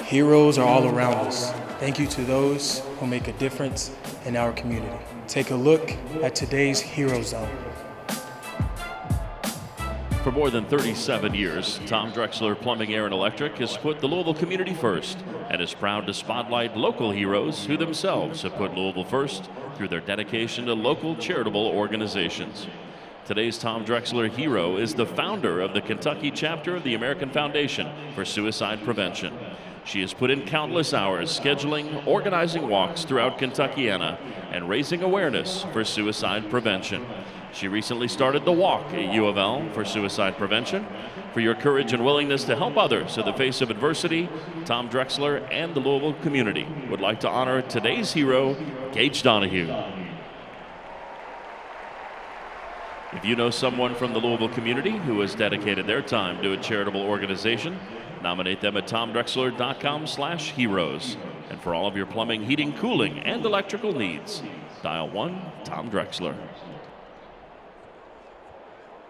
Heroes are all around us. Thank you to those who make a difference in our community. Take a look at today's Hero Zone. For more than 37 years, Tom Drexler Plumbing, Air, and Electric has put the Louisville community first and is proud to spotlight local heroes who themselves have put Louisville first through their dedication to local charitable organizations. Today's Tom Drexler Hero is the founder of the Kentucky chapter of the American Foundation for Suicide Prevention. She has put in countless hours scheduling, organizing walks throughout Kentuckiana, and raising awareness for suicide prevention. She recently started the walk at U of L for suicide prevention. For your courage and willingness to help others in the face of adversity, Tom Drexler and the Louisville community would like to honor today's hero, Gage Donohue. If you know someone from the Louisville community who has dedicated their time to a charitable organization, nominate them at tomdrexler.com/heroes. And for all of your plumbing, heating, cooling, and electrical needs, dial 1 Tom Drexler.